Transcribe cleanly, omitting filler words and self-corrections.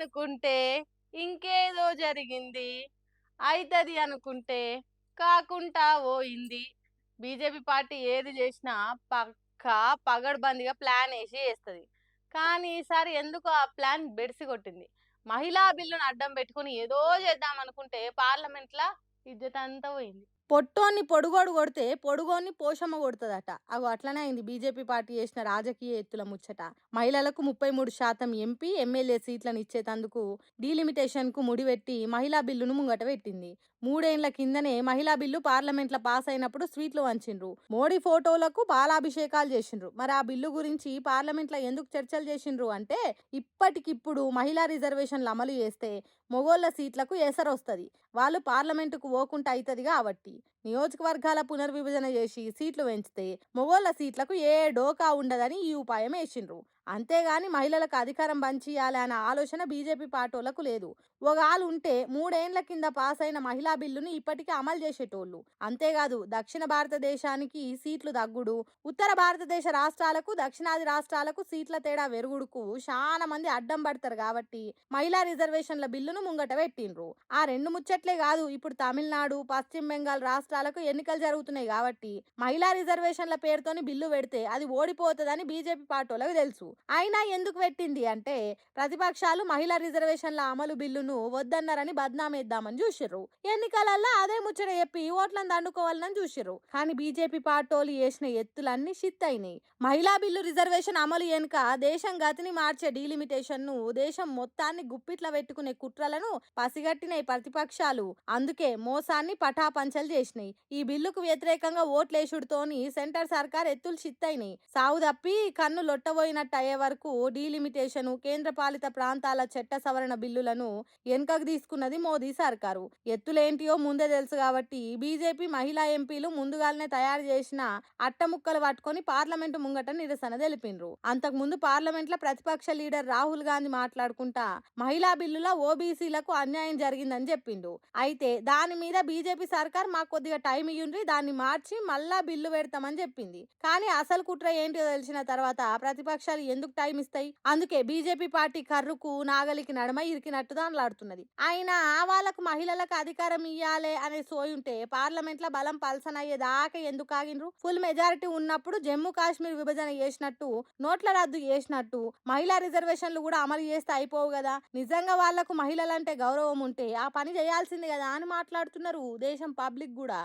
అనుకుంటే ఇంకేదో జరిగింది. అయితది అనుకుంటే కాకుంటా పోయింది. బీజేపీ పార్టీ ఏది చేసినా పక్కా పగడ్బందీగా ప్లానేసి చేస్తది. కానీ ఈసారి ఎందుకో ఆ ప్లాన్ బెడిసి కొట్టింది. మహిళా బిల్లును అడ్డం పెట్టుకొని ఏదో చేద్దామనుకుంటే పార్లమెంట్‌ల ఇజ్జతంతా పోయింది. పొట్టోన్ని పొడుగోడు కొడితే పొడుగోన్ని పోషమ్మ కొడుతుందట. అగో అట్లనే అయింది బీజేపీ పార్టీ చేసిన రాజకీయ ఎత్తుల ముచ్చట. మహిళలకు 33% ఎంపీ, ఎమ్మెల్యే సీట్లను ఇచ్చేతందుకు డీలిమిటేషన్‌కు ముడివెట్టి మహిళా బిల్లును ముంగట పెట్టింది. 3 ఏండ్ల కిందనే మహిళా బిల్లు పార్లమెంట్‌ల పాస్ అయినప్పుడు స్వీట్లు వంచిండ్రు. మోడీ ఫోటోలకు పాలాభిషేకాలు చేసిండ్రు. మరి ఆ బిల్లు గురించి పార్లమెంట్‌ల ఎందుకు చర్చలు చేసిండ్రు అంటే ఇప్పటికిప్పుడు మహిళా రిజర్వేషన్లు అమలు చేస్తే మొగోళ్ళ సీట్లకు ఎసరొస్తది. వాళ్ళు పార్లమెంటుకు పోకుంట అయితది కాబట్టి. నియోజకవర్గాల పునర్విభజన చేసి సీట్లు పెంచితే మొగోళ్ళ సీట్లకు ఏ డోకా ఉండదని ఈ ఉపాయం వేసిండ్రు. అంతేగాని మహిళలకు అధికారం పంచియాలి అనే ఆలోచన బీజేపీ పార్టీలకు లేదు. ఒకగాలు ఉంటే 3 ఏండ్ల కింద పాస్ అయిన మహిళా బిల్లును ఇప్పటికీ అమలు చేసేటోళ్ళు. అంతేకాదు దక్షిణ భారతదేశానికి సీట్లు తగ్గుడు, ఉత్తర భారతదేశ రాష్ట్రాలకు దక్షిణాది రాష్ట్రాలకు సీట్ల తేడా వెరుగుడుకు చాలా మంది అడ్డం పడతారు కాబట్టి మహిళా రిజర్వేషన్ల బిల్లును ముంగట పెట్టిండ్రు. ఆ రెండు ముచ్చట్లే కాదు, ఇప్పుడు తమిళనాడు, పశ్చిమ బెంగాల్ రాష్ట్రాలకు ఎన్నికలు జరుగుతున్నాయి కాబట్టి మహిళా రిజర్వేషన్ల పేరుతోని బిల్లు పెడితే అది ఓడిపోతుందని బీజేపీ పార్టీలకు తెలుసు. అయినా ఎందుకు పెట్టింది అంటే ప్రతిపక్షాలు మహిళా రిజర్వేషన్ల అమలు బిల్లును వద్దన్నారని బద్నామేద్దామని చూసిర్రు. ఎన్నికలల్లో అదే ముచ్చట చెప్పి ఓట్లను దండుకోవాలని చూసిర్రు. కానీ బీజేపీ పార్టీలు చేసిన ఎత్తులన్నీ షిత్ అయినాయి. మహిళా బిల్లు రిజర్వేషన్ అమలు వెనుక దేశం గతిని మార్చే డీలిమిటేషన్ ను, దేశం మొత్తాన్ని గుప్పిట్ల పెట్టుకునే కుట్రలను పసిగట్టినాయి ప్రతిపక్షాలు. అందుకే మోసాన్ని పటాపంచలు చేసినాయి. ఈ బిల్లుకు వ్యతిరేకంగా ఓట్లేసుడుతోని సెంటర్ సర్కార్ ఎత్తులు షిత్తయినాయి. సావు తప్పి కన్ను లొట్టబోయినట్టు అయ్యే వరకు డీలిమిటేషన్, కేంద్ర పాలిత ప్రాంతాల చట్ట సవరణ బిల్లులను వెనుకకు తీసుకున్నది మోదీ సర్కారు. ఎత్తులేంటియో ముందే తెలుసు కాబట్టి బీజేపీ మహిళా ఎంపీలు ముందుగానే తయారు చేసిన అట్టముక్కలు పట్టుకొని పార్లమెంటు ముంగట నిరసన తెలిపిండ్రు. అంతకుముందు పార్లమెంట్లో ప్రతిపక్ష లీడర్ రాహుల్ గాంధీ మాట్లాడుకుంటా మహిళా బిల్లుల ఓబీసీలకు అన్యాయం జరిగిందని చెప్పిండు. అయితే దాని మీద బీజేపీ సర్కార్ మాకు కొద్దిగా టైం ఇయ్యుండ్రి, దాన్ని మార్చి మళ్ళా బిల్లు పెడతామని చెప్పింది. కానీ అసలు కుట్ర ఏంటో తెలిసిన తర్వాత ప్రతిపక్షాలు ఎందుకు టైం ఇస్తాయి? అందుకే బీజేపీ పార్టీ కర్రుకు నాగలికి నడమ ఇరికినట్టు దానిలాడుతున్నది. అయినా వాళ్ళకు మహిళలకు అధికారం ఇయ్యాలే అనే సోయుంటే పార్లమెంట్ లో బలం పల్సనయ్యేదాకా ఎందుకు ఆగిండ్రు? ఫుల్ మెజారిటీ ఉన్నప్పుడు జమ్మూ కాశ్మీర్ విభజన చేసినట్టు, నోట్ల రద్దు చేసినట్టు మహిళా రిజర్వేషన్లు కూడా అమలు చేస్తే అయిపోవు కదా. నిజంగా వాళ్లకు మహిళలంటే గౌరవం ఉంటే ఆ పని చేయాల్సింది కదా అని మాట్లాడుతున్నారు దేశం పబ్లిక్ కూడా.